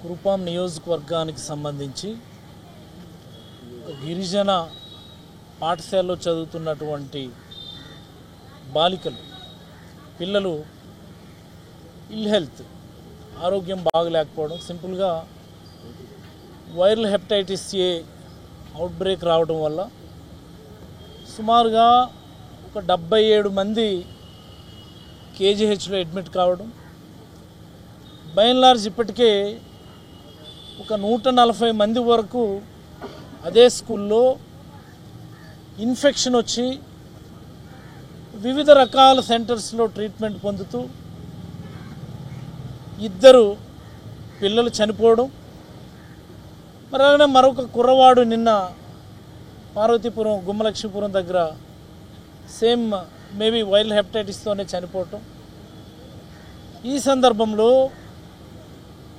కురుపాం నియోజకవర్గానికి సంబంధించి గిరిజన పాఠశాలలో చదువుతున్నటువంటి బాలికలు పిల్లలు ఇల్ హెల్త్ ఆరోగ్యం బాగలేకపోవడం, సింపుల్గా వైరల్ హెపటైటిస్ ఏ అవుట్బ్రేక్ రావడం వల్ల సుమారుగా ఒక 77 మంది కేజీహెచ్లో అడ్మిట్ కావడం, బై అండ్ లార్జ్ ఇప్పటికే ఒక 140 మంది వరకు అదే స్కూల్లో ఇన్ఫెక్షన్ వచ్చి వివిధ రకాల సెంటర్స్లో ట్రీట్మెంట్ పొందుతూ 2 పిల్లలు చనిపోవడం, మరి అలానే మరొక కుర్రవాడు నిన్న పార్వతీపురం గుమ్మలక్ష్మీపురం దగ్గర సేమ్ మేబీ వైరల్ హెపటైటిస్తోనే చనిపోవటం. ఈ సందర్భంలో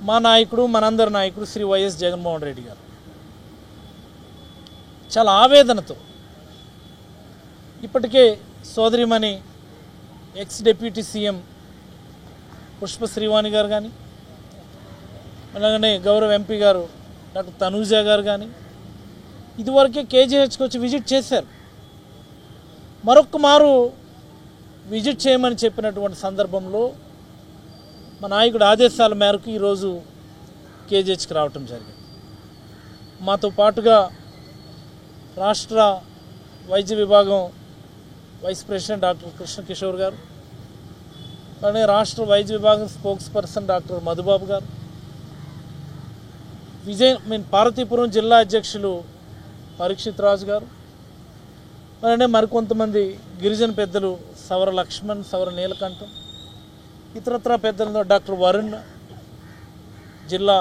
మా నాయకుడు, మనందరి నాయకుడు శ్రీ వైఎస్ జగన్మోహన్ రెడ్డి గారు చాలా ఆవేదనతో ఇప్పటికే సోదరిమణి ex deputy CM Pushpa Srivani గారు కానీ, అలాగనే గౌరవ ఎంపీ గారు డాక్టర్ తనూజ గారు కానీ ఇదివరకే కేజీహెచ్కి వచ్చి విజిట్ చేశారు. మరొక్క మారు విజిట్ చేయమని చెప్పినటువంటి సందర్భంలో మా నాయకుడు ఆదేశాల మేరకు ఈరోజు కేజీహెచ్కి రావటం జరిగింది. మాతో పాటుగా రాష్ట్ర వైద్య విభాగం vice president doctor Krishna Kishore గారు, అలానే రాష్ట్ర వైద్య విభాగం స్పోక్స్ పర్సన్ డాక్టర్ మధుబాబు గారు, పార్వతీపురం జిల్లా అధ్యక్షులు పరీక్షిత్ రాజు గారు, అలానే మరికొంతమంది గిరిజన పెద్దలు సవర లక్ష్మణ్, సవర నీలకంఠం, ఇతరత్ర పెద్దలతో డాక్టర్ వరుణ్, జిల్లా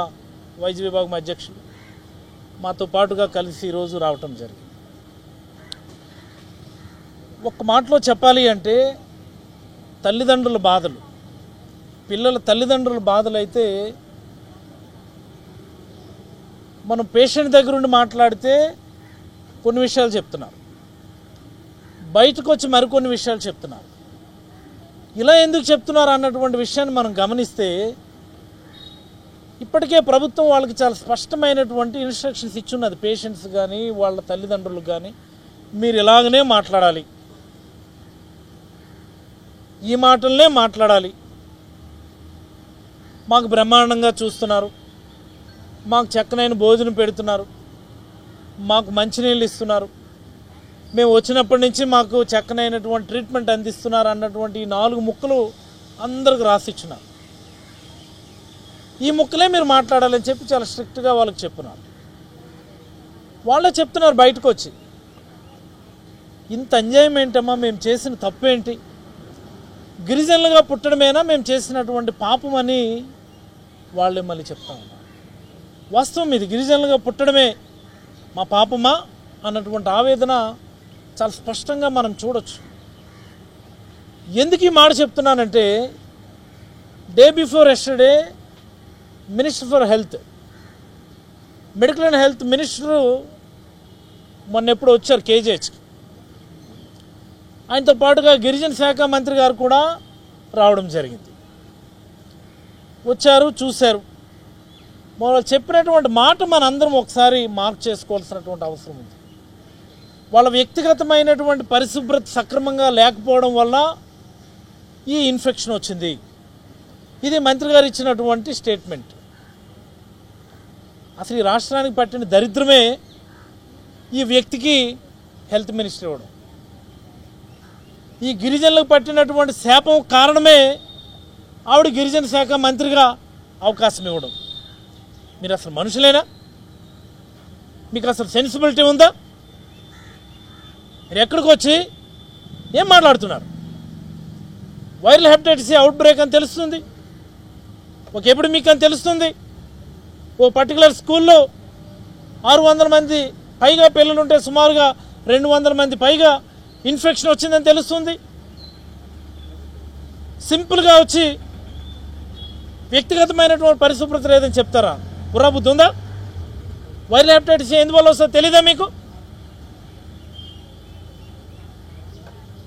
వైద్య విభాగం అధ్యక్షులు మాతో పాటుగా కలిసి ఈరోజు రావటం జరిగింది. ఒక్క మాటలో చెప్పాలి అంటే తల్లిదండ్రుల బాధలు, పిల్లల తల్లిదండ్రుల బాధలు అయితే మనం పేషెంట్ దగ్గర ఉండి మాట్లాడితే కొన్ని విషయాలు చెప్తున్నారు, బయటకు వచ్చి మరికొన్ని విషయాలు చెప్తున్నారు. ఇలా ఎందుకు చెప్తున్నారు అన్నటువంటి విషయాన్ని మనం గమనిస్తే ఇప్పటికే ప్రభుత్వం వాళ్ళకి చాలా స్పష్టమైనటువంటి ఇన్స్ట్రక్షన్స్ ఇచ్చున్నది. పేషెంట్స్ కానీ వాళ్ళ తల్లిదండ్రులకు కానీ మీరు ఇలాగనే మాట్లాడాలి, ఈ మాటలనే మాట్లాడాలి, మాకు బ్రహ్మాండంగా చూస్తున్నారు, మాకు చక్కనైన భోజనం పెడుతున్నారు, మాకు మంచినీళ్ళు ఇస్తున్నారు, మేము వచ్చినప్పటి నుంచి మాకు చక్కనైనటువంటి ట్రీట్మెంట్ అందిస్తున్నారు అన్నటువంటి ఈ 4 ముక్కలు అందరికి రాసిచ్చున్నారు. ఈ ముక్కలే మీరు మాట్లాడాలని చెప్పి చాలా స్ట్రిక్ట్గా వాళ్ళకి చెప్తున్నారు. వాళ్ళే చెప్తున్నారు బయటకు వచ్చి, ఇంత అన్యాయం ఏంటమ్మా, మేము చేసిన తప్పేంటి, గిరిజనులుగా పుట్టడమేనా మేము చేసినటువంటి పాపం అని వాళ్ళే మళ్ళీ చెప్తా ఉన్నారు. వాస్తవం ఇది, గిరిజనులుగా పుట్టడమే మా పాపమా అన్నటువంటి ఆవేదన చాలా స్పష్టంగా మనం చూడొచ్చు. ఎందుకు ఈ మాట చెప్తున్నానంటే day before yesterday minister for health, medical and health minister మొన్న ఎప్పుడు వచ్చారు కేజీహెచ్కి, ఆయనతో పాటుగా గిరిజన శాఖ మంత్రి గారు కూడా రావడం జరిగింది. వచ్చారు, చూశారు. వాళ్ళు చెప్పినటువంటి మాట మనందరం ఒకసారి మార్క్ చేసుకోవాల్సినటువంటి అవసరం ఉంది. వాళ్ళ వ్యక్తిగతమైనటువంటి పరిశుభ్రత సక్రమంగా లేకపోవడం వల్ల ఈ ఇన్ఫెక్షన్ వచ్చింది. ఇది మంత్రి గారు ఇచ్చినటువంటి స్టేట్మెంట్. అసలు ఈ రాష్ట్రానికి పట్టిన దరిద్రమే ఈ వ్యక్తికి హెల్త్ మినిస్టర్ ఇవ్వడం. ఈ గిరిజనులకు పట్టినటువంటి శాపం కారణమే ఆవిడ గిరిజన శాఖ మంత్రిగా అవకాశం ఇవ్వడం. మీరు అసలు మనుషులేనా? మీకు అసలు సెన్సిబిలిటీ ఉందా? మీరు ఎక్కడికి వచ్చి ఏం మాట్లాడుతున్నారు? వైరల్ హెపటైటిస్ అవుట్ బ్రేక్ అని తెలుస్తుంది, ఒక ఎపిడమిక్ అని తెలుస్తుంది. ఓ పర్టికులర్ స్కూల్లో 600 మంది పైగా పిల్లలు ఉంటే సుమారుగా 200 మంది పైగా ఇన్ఫెక్షన్ వచ్చిందని తెలుస్తుంది. సింపుల్గా వచ్చి వ్యక్తిగతమైనటువంటి పరిశుభ్రత లేదని చెప్తారా? బుర్రాబుద్ధి ఉందా? వైరల్ హెపటైటిస్ ఎందువల్ల వస్తుందో తెలీదా మీకు?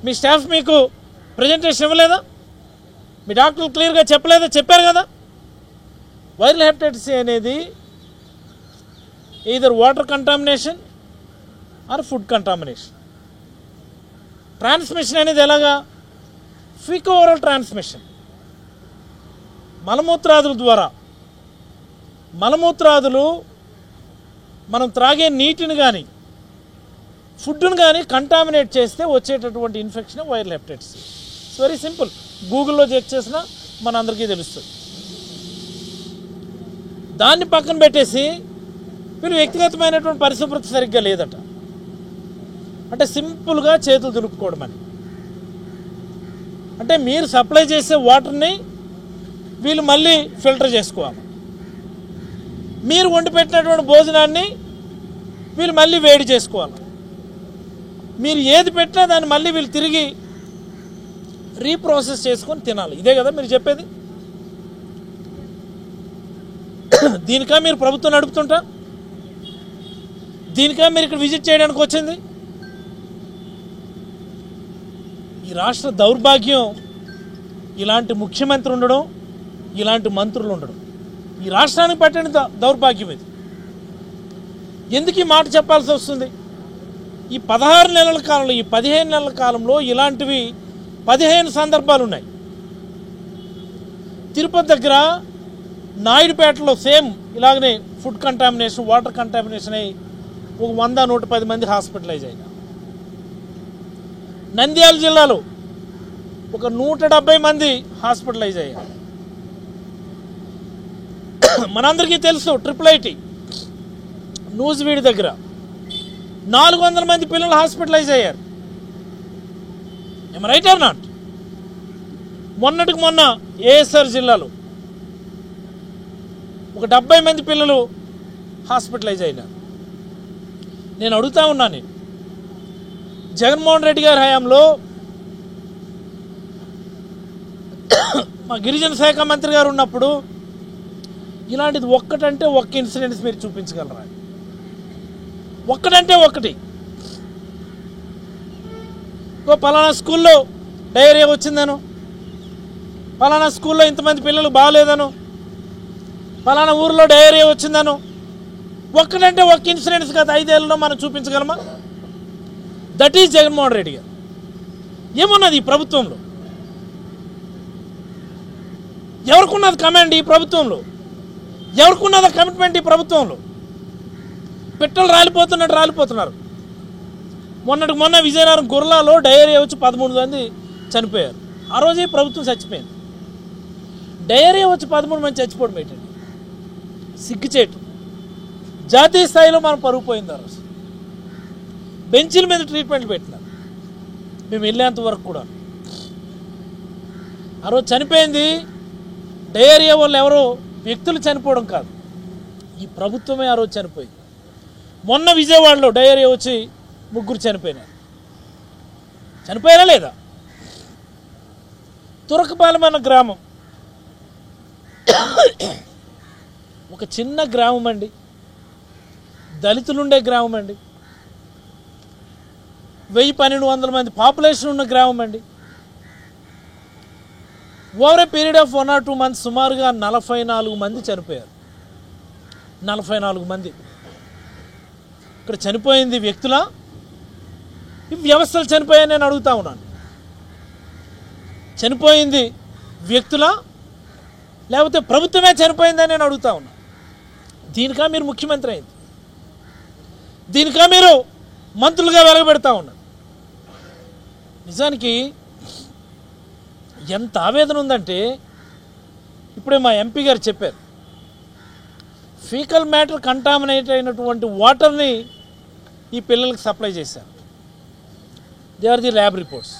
మీ స్టాఫ్ మీకు ప్రజెంటేషన్ ఇవ్వలేదా? మీ డాక్టర్లు క్లియర్గా చెప్పలేదా? చెప్పారు కదా. వైరల్ హెపటైటిస్ సి అనేది either water contamination or food contamination. Transmission అనేది ఎలాగా? ఫీకో ఓరల్ ట్రాన్స్మిషన్, మలమూత్రాదుల ద్వారా. మలమూత్రాదులు మనం త్రాగే నీటిని కానీ ఫుడ్ను కానీ కంటామినేట్ చేస్తే వచ్చేటటువంటి infection viral hepatitis C. It's very simple, గూగుల్లో చెక్ చేసినా మన అందరికీ తెలుస్తుంది. దాన్ని పక్కన పెట్టేసి వీళ్ళు వ్యక్తిగతమైనటువంటి పరిశుభ్రత సరిగ్గా లేదట, అంటే సింపుల్గా చేతులు దులుపుకోవడం అని. అంటే మీరు సప్లై చేసే వాటర్ని వీళ్ళు మళ్ళీ ఫిల్టర్ చేసుకోవాలి, మీరు వండి పెట్టినటువంటి భోజనాన్ని వీళ్ళు మళ్ళీ వేడి చేసుకోవాలి, మీరు ఏది పెట్టినా దాన్ని మళ్ళీ వీళ్ళు తిరిగి రీప్రాసెస్ చేసుకొని తినాలి. ఇదే కదా మీరు చెప్పేది? దీనికా మీరు ప్రభుత్వం నడుపుతుంటా? దీనికా మీరు ఇక్కడ విజిట్ చేయడానికి వచ్చింది? ఈ రాష్ట్ర దౌర్భాగ్యం ఇలాంటి ముఖ్యమంత్రి ఉండడం, ఇలాంటి మంత్రులు ఉండడం. ఈ రాష్ట్రానికి పట్టిన దౌర్భాగ్యం ఇది. ఎందుకు ఈ మాట చెప్పాల్సి వస్తుంది? ఈ 16 నెలల కాలంలో, ఈ 15 నెలల కాలంలో ఇలాంటివి 15 సందర్భాలు ఉన్నాయి. తిరుపతి దగ్గర నాయుడుపేటలో సేమ్ ఇలాగనే ఫుడ్ కంటామినేషన్, వాటర్ కంటామినేషన్ అయ్యి ఒక 100-110 మంది హాస్పిటలైజ్ అయినా. నంద్యాల జిల్లాలో ఒక 170 మంది హాస్పిటలైజ్ అయ్యారు. మనందరికీ తెలుసు IIIT నూజివీడి దగ్గర 400 మంది పిల్లలు హాస్పిటలైజ్ అయ్యారు. ఏం రైట్ ఆర్ నాట్? మొన్నటికి మొన్న ఏఎస్ఆర్ జిల్లాలో ఒక 70 మంది పిల్లలు హాస్పిటలైజ్ అయినారు. నేను అడుగుతా ఉన్నాను, జగన్మోహన్ రెడ్డి గారి హయాంలో మా గిరిజన శాఖ మంత్రి గారు ఉన్నప్పుడు ఇలాంటిది ఒక్కటంటే ఒక్క ఇన్సిడెంట్స్ మీరు చూపించగలరా? ఒక్కటంటే ఒక్కటి. పలానా స్కూల్లో డయేరియా వచ్చిందను, పలానా స్కూల్లో ఇంతమంది పిల్లలు బాగాలేదను, పలానా ఊరిలో డయేరియా వచ్చిందను, ఒక్కటంటే ఒక్క ఇన్సిడెంట్స్ గత 5 ఏళ్ళలో మనం చూపించగలమా? దట్ ఈజ్ జగన్మోహన్ రెడ్డి గారు. ఏమున్నది ఈ ప్రభుత్వంలో? ఎవరికున్నది కమాండ్ ఈ ప్రభుత్వంలో? ఎవరికున్నది కమిట్మెంట్ ఈ ప్రభుత్వంలో? పిట్టలు రాలిపోతున్నారు. మొన్నటికి మొన్న విజయనగరం గుర్లాలో డయేరియా వచ్చి 13 మంది చనిపోయారు. ఆ రోజే ప్రభుత్వం చచ్చిపోయింది. డయేరియా వచ్చి 13 మంది చచ్చిపోవడం ఏంటండి? సిగ్గుచేటు. జాతీయ స్థాయిలో మనం పరుగు పోయింది. ఆ రోజు బెంచీల మీద ట్రీట్మెంట్లు పెట్టినారు మేము వెళ్ళేంత వరకు కూడా. ఆ రోజు చనిపోయింది డయేరియా వల్ల ఎవరో వ్యక్తులు చనిపోవడం కాదు, ఈ ప్రభుత్వమే ఆ రోజు చనిపోయింది. మొన్న విజయవాడలో డయేరియా వచ్చి 3 చనిపోయినారు. చనిపోయారా లేదా? తురకపాలెం అన్న గ్రామం ఒక చిన్న గ్రామం అండి, దళితులుండే గ్రామం అండి, 1000-1200 మంది పాపులేషన్ ఉన్న గ్రామం అండి. Over a period of 1 or 2 months సుమారుగా 44 మంది చనిపోయారు. 44 మంది. ఇక్కడ చనిపోయింది వ్యక్తులా, ఈ వ్యవస్థలు చనిపోయాయని నేను అడుగుతా ఉన్నాను. చనిపోయింది వ్యక్తులా లేకపోతే ప్రభుత్వమే చనిపోయిందని నేను అడుగుతా ఉన్నాను. దీనికా మీరు ముఖ్యమంత్రి అయింది? దీనికా మీరు మంత్రులుగా వెలగబెడతా ఉన్నారు? నిజానికి ఎంత ఆవేదన ఉందంటే, ఇప్పుడే మా ఎంపీ గారు చెప్పారు, ఫీకల్ మ్యాటర్ కంటామినేట్ అయినటువంటి వాటర్ని ఈ పిల్లలకు సప్లై చేశారు. They are the lab reports.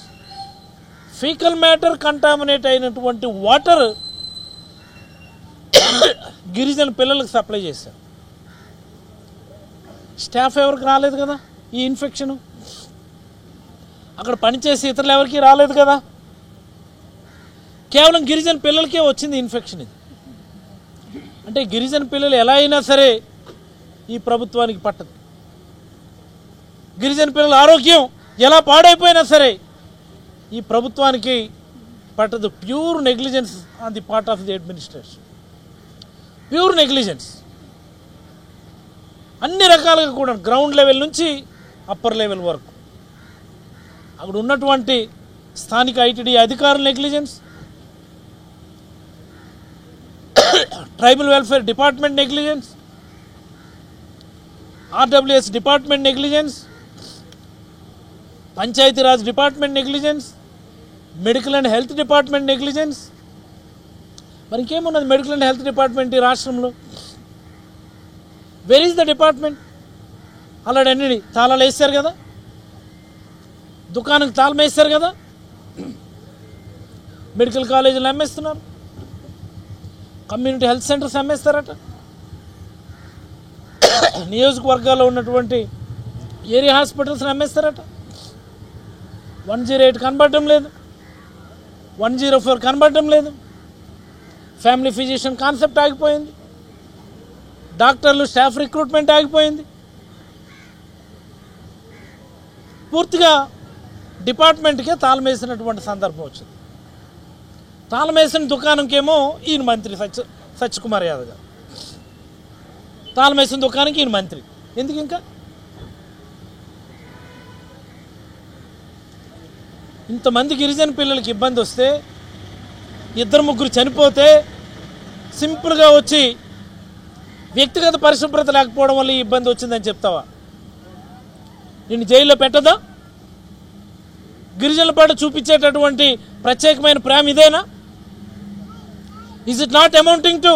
Faecal matter contaminate అయినటువంటి వాటర్ గిరిజన పిల్లలకు సప్లై చేశారు. స్టాఫ్ ఎవరికి రాలేదు కదా ఈ ఇన్ఫెక్షను, అక్కడ పనిచేసే ఇతరులు ఎవరికి రాలేదు కదా, కేవలం గిరిజన పిల్లలకే వచ్చింది ఇన్ఫెక్షన్. ఇది అంటే గిరిజన పిల్లలు ఎలా అయినా సరే ఈ ప్రభుత్వానికి పట్టదు. గిరిజన పిల్లల ఆరోగ్యం ఎలా పాడైపోయినా సరే ఈ ప్రభుత్వానికి పట్టదు. Pure negligence on the part of the administration. Pure negligence. అన్ని రకాలుగా కూడా గ్రౌండ్ లెవెల్ నుంచి అప్పర్ లెవెల్ వరకు అక్కడ ఉన్నటువంటి స్థానిక ఐటీడీ అధికారుల negligence, tribal welfare department negligence, RWS department negligence, Panchayati Raj department negligence, medical and health department negligence. మరి ఇంకేమున్నది మెడికల్ అండ్ హెల్త్ డిపార్ట్మెంట్ ఈ రాష్ట్రంలో? Where is the department? అలాంటి తాళాలు వేస్తారు కదా, దుకాణంకి తాళం వేస్తారు కదా, మెడికల్ కాలేజీలు అమ్మేస్తున్నారు, కమ్యూనిటీ హెల్త్ సెంటర్స్ అమ్మేస్తారట, నియోజకవర్గాల్లో ఉన్నటువంటి ఏరియా హాస్పిటల్స్ని అమ్మేస్తారట. 108 కనబడటం లేదు, 104 కనబడటం లేదు, ఫ్యామిలీ ఫిజిషియన్ కాన్సెప్ట్ ఆగిపోయింది, డాక్టర్లు స్టాఫ్ రిక్రూట్మెంట్ ఆగిపోయింది. పూర్తిగా డిపార్ట్మెంట్కే తాళం వేసినటువంటి సందర్భం వచ్చింది. తాళం వేసిన దుకాణంకేమో ఈయన మంత్రి సత్యకుమార్ యాదవ్ గారు, తాళం వేసిన దుకాణంకి ఈయన మంత్రి. ఎందుకు ఇంకా ఇంతమంది గిరిజన పిల్లలకి ఇబ్బంది వస్తే, 2-3 చనిపోతే సింపుల్గా వచ్చి వ్యక్తిగత పరిశుభ్రత లేకపోవడం వల్ల ఈ ఇబ్బంది వచ్చిందని చెప్తావా? నిన్ను జైల్లో పెట్టదా? గిరిజనుల పట్ల చూపించేటటువంటి ప్రత్యేకమైన ప్రేమ ఇదేనా? Is it not amounting to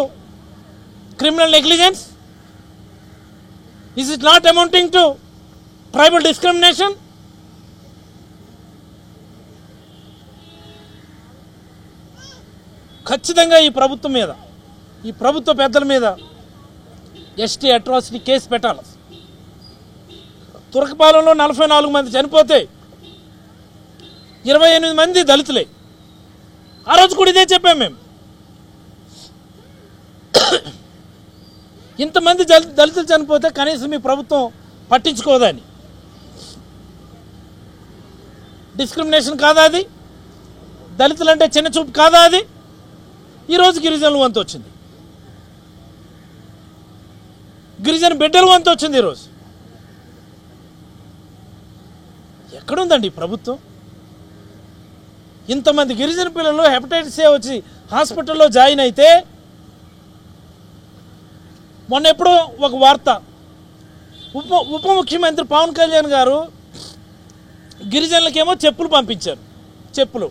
criminal negligence? Is it not amounting to tribal discrimination? ఖచ్చితంగా ఈ ప్రభుత్వం మీద, ఈ ప్రభుత్వ పెద్దల మీద ఎస్టీ అట్రాసిటీ కేసు పెట్టాలి. తురకపాలెంలో 44 మంది చనిపోతే 28 మంది దళితులే. ఆ రోజు కూడా ఇదే చెప్పాము మేము. ఇంతమంది దళితులు చనిపోతే కనీసం మీ ప్రభుత్వం పట్టించుకోదని. డిస్క్రిమినేషన్ కాదా అది? దళితులంటే చిన్న చూపు కాదా అది? ఈరోజు గిరిజనుల వంతు వచ్చింది, గిరిజన బిడ్డల వంతు వచ్చింది. ఈరోజు ఎక్కడుందండి ప్రభుత్వం? ఇంతమంది గిరిజన పిల్లలు హెపటైటిస్ ఏ వచ్చి హాస్పిటల్లో జాయిన్ అయితే, మొన్న ఎప్పుడో ఒక వార్త, ఉప ముఖ్యమంత్రి పవన్ కళ్యాణ్ గారు గిరిజనులకేమో చెప్పులు పంపించారు. చెప్పులు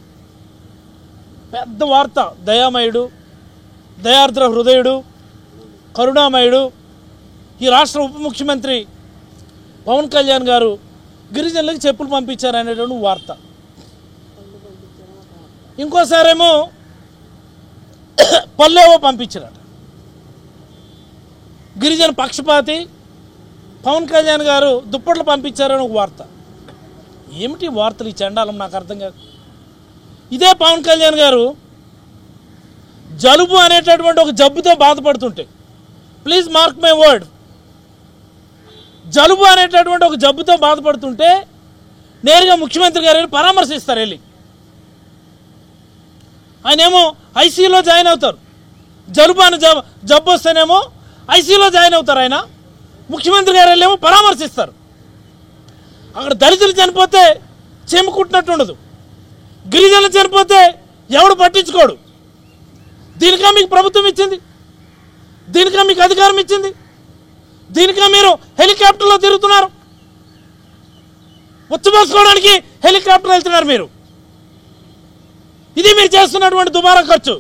పెద్ద వార్త. దయామయుడు, దయార్ద్ర హృదయుడు, కరుణామయుడు ఈ రాష్ట్ర ఉప ముఖ్యమంత్రి పవన్ కళ్యాణ్ గారు గిరిజనులకు చెప్పులు పంపించారు అనేటువంటి వార్త. ఇంకోసారేమో పల్లెవో పంపించారట. గిరిజన పక్షపాతి పవన్ కళ్యాణ్ గారు దుప్పట్లు పంపించారని ఒక వార్త. ఏమిటి వార్తలు? ఈ చండాలం నాకు అర్థం కాదు. ఇదే పవన్ కళ్యాణ్ గారు జలుబు అనేటటువంటి ఒక జబ్బుతో బాధపడుతుంటే, ప్లీజ్ మార్క్ మై వర్డ్, జలుబు అనేటటువంటి ఒక జబ్బుతో బాధపడుతుంటే నేరుగా ముఖ్యమంత్రి గారు పరామర్శిస్తారు. వెళ్ళి ఆయన ఏమో ఐసీయూలో జాయిన్ అవుతారు. జలుబు అని జబ్బు వస్తేనేమో ఐసీయూలో జాయిన్ అవుతారు. ఆయన ముఖ్యమంత్రి గారు వెళ్ళేమో పరామర్శిస్తారు. అక్కడ దళితులు చనిపోతే చెమ్ముకుంటున్నట్టు ఉండదు, గిరిజనులు చనిపోతే ఎవడు పట్టించుకోడు. దీనికా మీకు ప్రభుత్వం ఇచ్చింది? దీనికా మీకు అధికారం ఇచ్చింది? దీనికా మీరు హెలికాప్టర్లో తిరుగుతున్నారు? ఉచ్చబోసుకోవడానికి హెలికాప్టర్ వెళ్తున్నారు మీరు. ఇది మీరు చేస్తున్నటువంటి దుబారా ఖర్చు.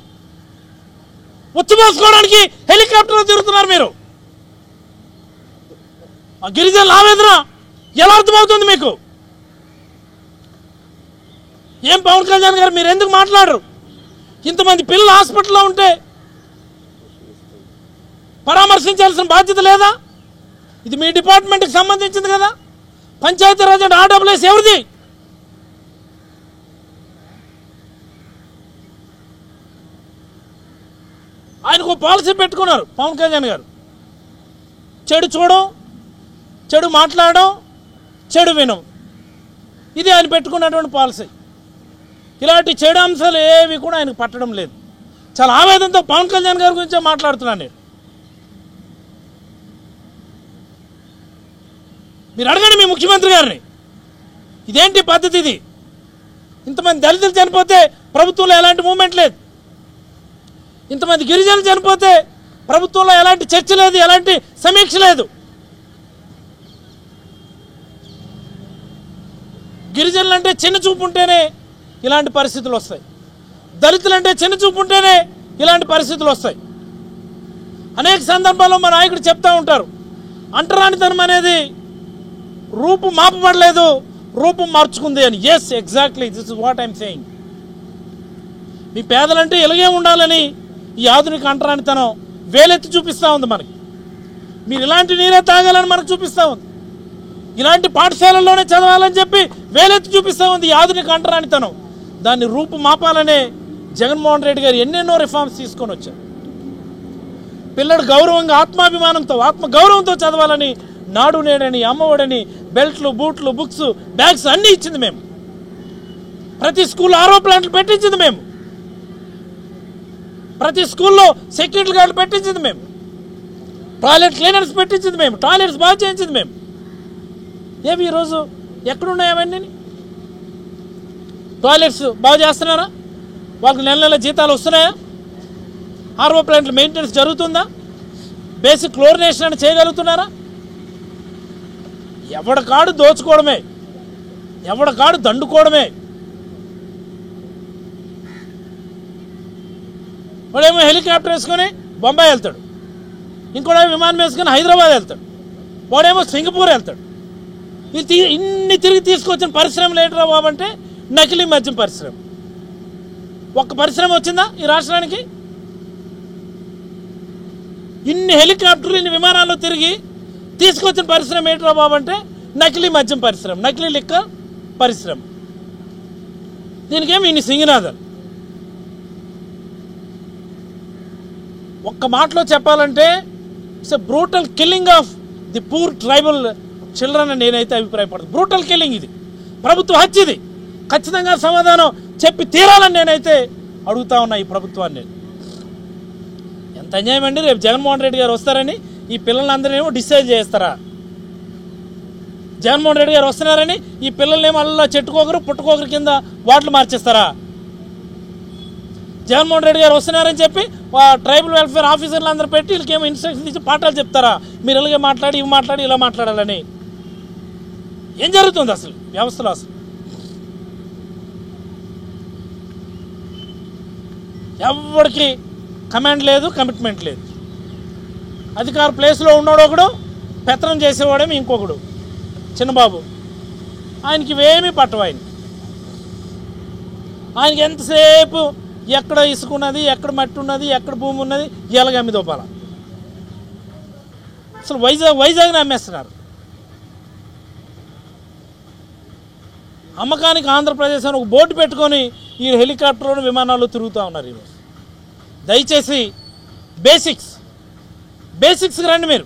ఉచ్చబోసుకోవడానికి హెలికాప్టర్లో తిరుగుతున్నారు మీరు. ఆ గిరిజనుల ఆవేదన ఎలా అర్థమవుతుంది మీకు? ఏం పవన్ కళ్యాణ్ గారు మీరు ఎందుకు మాట్లాడరు? ఇంతమంది పిల్లలు హాస్పిటల్లో ఉంటే పరామర్శించాల్సిన బాధ్యత లేదా? ఇది మీ డిపార్ట్మెంట్కి సంబంధించింది కదా. పంచాయతీరాజ్ అండ్ ఆర్డబ్ల్యూఎస్ ఎవరిది? ఆయనకు పాలసీ పెట్టుకున్నారు పవన్ కళ్యాణ్ గారు. చెడు చూడం, చెడు మాట్లాడడం, చెడు వినం, ఇది ఆయన పెట్టుకున్నటువంటి పాలసీ. ఇలాంటి చెడు అంశాలు ఏవి కూడా ఆయనకు పట్టడం లేదు. చాలా ఆవేదనతో పవన్ కళ్యాణ్ గారి గురించే మాట్లాడుతున్నాను నేను. మీరు అడగండి మీ ముఖ్యమంత్రి గారిని, ఇదేంటి పద్ధతి? ఇది ఇంతమంది దళితులు చనిపోతే ప్రభుత్వంలో ఎలాంటి మూమెంట్ లేదు, ఇంతమంది గిరిజనులు చనిపోతే ప్రభుత్వంలో ఎలాంటి చర్చ లేదు, ఎలాంటి సమీక్ష లేదు. గిరిజనులు అంటే చిన్న చూపు ఉంటేనే ఇలాంటి పరిస్థితులు వస్తాయి, దళితులంటే చిన్న చూపు ఉంటేనే ఇలాంటి పరిస్థితులు వస్తాయి. అనేక సందర్భాల్లో మా నాయకుడు చెప్తా ఉంటారు, అంటరానితనం అనేది రూపు మాపబడలేదు, రూపం మార్చుకుంది అని. Yes, exactly, this is what I'm saying. మీ పేదలంటే ఇలాగే ఉండాలని ఈ ఆధునిక అంటరానితనం వేలెత్తి చూపిస్తూ ఉంది మనకి. మీరు ఇలాంటి నీరే తాగాలని మనకు చూపిస్తూ ఉంది, ఇలాంటి పాఠశాలల్లోనే చదవాలని చెప్పి వేలెత్తి చూపిస్తూ ఉంది ఈ ఆధునిక అంటరానితనం. దాన్ని రూపు మాపాలనే జగన్మోహన్ రెడ్డి గారు ఎన్నెన్నో రిఫార్మ్స్ తీసుకొని వచ్చారు. పిల్లడు గౌరవంగా ఆత్మాభిమానంతో ఆత్మగౌరవంతో చదవాలని నాడు నేడని అమ్మఒడని బెల్ట్లు బూట్లు బుక్స్ బ్యాగ్స్ అన్నీ ఇచ్చింది మేము. ప్రతి స్కూల్లో ఆరో ప్లాంట్లు పెట్టించింది మేము, ప్రతి స్కూల్లో సెక్యూరిటీ గార్డులు పెట్టించింది మేము, టాయిలెట్ క్లీనర్స్ పెట్టించింది మేము, టాయిలెట్స్ బాగా చేయించింది మేము. ఏవి ఈరోజు ఎక్కడున్నాయి అవన్నీ? టాయిలెట్స్ బాగా చేస్తున్నారా? వాళ్ళకి నెల నెల జీతాలు వస్తున్నాయా? ఆర్ఓ ప్లాంట్లు మెయింటెనెన్స్ జరుగుతుందా? బేసిక్ క్లోరినేషన్ అని చేయగలుగుతున్నారా? ఎవడకాడు దోచుకోవడమే, ఎవడకాడు దండుకోవడమే. వాడేమో హెలికాప్టర్ వేసుకొని బొంబాయి వెళ్తాడు, ఇంకోడేమో విమానం వేసుకొని హైదరాబాద్ వెళ్తాడు, వాడేమో సింగపూర్ వెళ్తాడు. ఇన్ని తిరిగి తీసుకొచ్చిన పరిశ్రమలు ఏంటరా బాబు అంటే నకిలీ మద్యం పరిశ్రమ. ఒక్క పరిశ్రమ వచ్చిందా ఈ రాష్ట్రానికి? ఇన్ని హెలికాప్టర్లు ఇన్ని విమానాల్లో తిరిగి తీసుకొచ్చిన పరిశ్రమ ఏంటరా బాబు అంటే నకిలీ మద్యం పరిశ్రమ, నకిలీ లిక్కర్ పరిశ్రమ. దీనికేమి ఇన్ని సింగినాదాలు. ఒక్క మాటలో చెప్పాలంటే it's a brutal killing of the poor tribal children అని నేనైతే అభిప్రాయపడతాను. బ్రూటల్ కిల్లింగ్ ఇది, ప్రభుత్వ హత్య ఇది. ఖచ్చితంగా సమాధానం చెప్పి తీరాలని నేనైతే అడుగుతా ఉన్నా ఈ ప్రభుత్వాన్ని. ఎంత అన్యాయం అండి! రేపు జగన్మోహన్ రెడ్డి గారు వస్తారని ఈ పిల్లలందరినేమో డిసైడ్ చేస్తారా? జగన్మోహన్ రెడ్డి గారు వస్తున్నారని ఈ పిల్లల్నేమో అలా చెట్టుకోకరు పుట్టుకోకరు కింద వార్డులు మార్చేస్తారా? జగన్మోహన్ రెడ్డి గారు వస్తున్నారని చెప్పి ట్రైబల్ వెల్ఫేర్ ఆఫీసర్లు అందరూ పెట్టి వీళ్ళకేమో ఇన్స్ట్రక్షన్స్ ఇచ్చి పాఠాలు చెప్తారా? మీరు ఇలాగే మాట్లాడి ఇవి మాట్లాడి ఇలా మాట్లాడాలని. ఏం జరుగుతుంది అసలు వ్యవస్థలో? అసలు ఎవరికి కమాండ్ లేదు, కమిట్మెంట్ లేదు. అధికార ప్లేస్లో ఉన్నాడు ఒకడు, పెత్తనం చేసేవాడేమో ఇంకొకడు చిన్నబాబు. ఆయనకి ఇవేమీ పట్టవు. ఆయనకి ఎంతసేపు ఎక్కడ ఇసుక ఉన్నది, ఎక్కడ మట్టి ఉన్నది, ఎక్కడ భూమి ఉన్నది ఎలాగమ్మి దోపాల. అసలు వైజాగ్ని అమ్మేస్తున్నారు. అమ్మకానికి ఆంధ్రప్రదేశ్ అని ఒక బోర్డు పెట్టుకొని ఈ హెలికాప్టర్లు విమానాలు తిరుగుతూ ఉన్నారు ఈరోజు. దయచేసి బేసిక్స్కి రండి, మీరు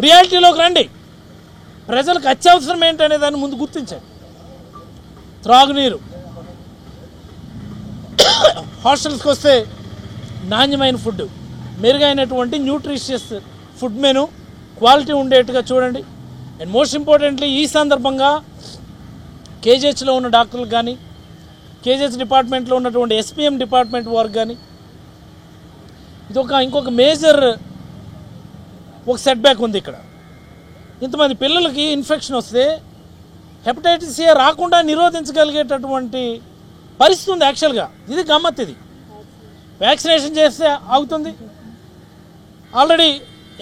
రియాలిటీలోకి రండి. ప్రజలకు అత్యవసరం ఏంటనే దాన్ని ముందు గుర్తించండి. త్రాగునీరు, హాస్టల్స్కి వస్తే నాణ్యమైన ఫుడ్, మెరుగైనటువంటి న్యూట్రిషియస్ ఫుడ్ మెను క్వాలిటీ ఉండేట్టుగా చూడండి. అండ్ మోస్ట్ ఇంపార్టెంట్లీ ఈ సందర్భంగా కేజీహెచ్లో ఉన్న డాక్టర్లకు కానీ, కేజీహెచ్ డిపార్ట్మెంట్లో ఉన్నటువంటి ఎస్పీఎం డిపార్ట్మెంట్ వారికి కానీ ఇంకొక మేజర్ ఒక సెట్ బ్యాక్ ఉంది ఇక్కడ. ఇంతమంది పిల్లలకి ఇన్ఫెక్షన్ వస్తే హెపటైటిస్ ఏ రాకుండా నిరోధించగలిగేటటువంటి పరిస్థితి ఉంది యాక్చువల్గా. ఇది గమ్మత్. ఇది వ్యాక్సినేషన్ చేస్తే అవుతుంది. ఆల్రెడీ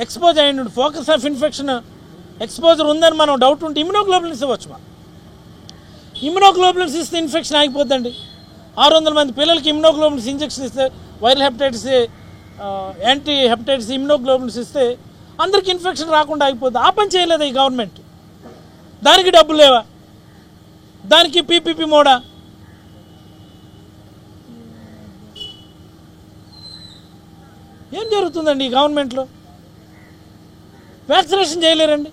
ఎక్స్పోజ్ అయ్యిండు, ఫోకస్ ఆఫ్ ఇన్ఫెక్షన్ ఎక్స్పోజర్ ఉందని మనం డౌట్ ఉంటే ఇమ్యునోగ్లోబులిన్స్ ఇవ్వచ్చు. ఇమ్యునోగ్లోబులిన్స్ ఇస్తే ఇన్ఫెక్షన్ ఆగిపోద్దండి. 600 మంది పిల్లలకి ఇమ్యునోగ్లోబులిన్స్ ఇంజెక్షన్ ఇస్తే, viral hepatitis A anti hepatitis immunoglobulins ఇస్తే అందరికి ఇన్ఫెక్షన్ రాకుండా ఆగిపోద్ది. ఆ పని చేయలేదు ఈ గవర్నమెంట్. దానికి డబ్బులు లేవా? దానికి పీపీపీ మోడా? ఏం జరుగుతుందండి ఈ గవర్నమెంట్లో? వ్యాక్సినేషన్ చేయలేరండి,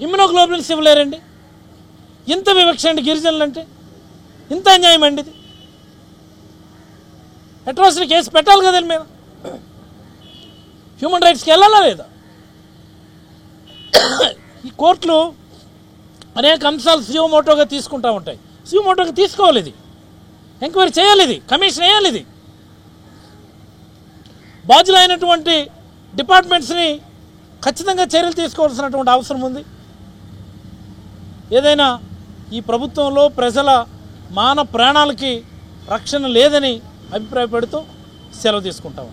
ఇమ్యునోగ్లోబులిన్స్ ఇవ్వలేరండి. ఇంత వివక్ష అండి గిరిజనులు అంటే, ఇంత అన్యాయం అండి ఇది. అట్రాసిటీ కేసు పెట్టాలి కదా మీద. హ్యూమన్ రైట్స్కి వెళ్ళాలా లేదా? ఈ కోర్టులు అనేక అంశాలు సియోమోటోగా తీసుకుంటూ ఉంటాయి. సియోమోటోగా తీసుకోవాలి, ఇది ఎంక్వైరీ చేయాలి, ఇది కమిషన్ వేయాలి, ఇది బాధ్యులైనటువంటి డిపార్ట్మెంట్స్ని ఖచ్చితంగా చర్యలు తీసుకోవాల్సినటువంటి అవసరం ఉంది. ఏదైనా ఈ ప్రభుత్వంలో ప్రజల మాన ప్రాణాలకి రక్షణ లేదని అభిప్రాయపడుతూ సెలవు తీసుకుంటాము.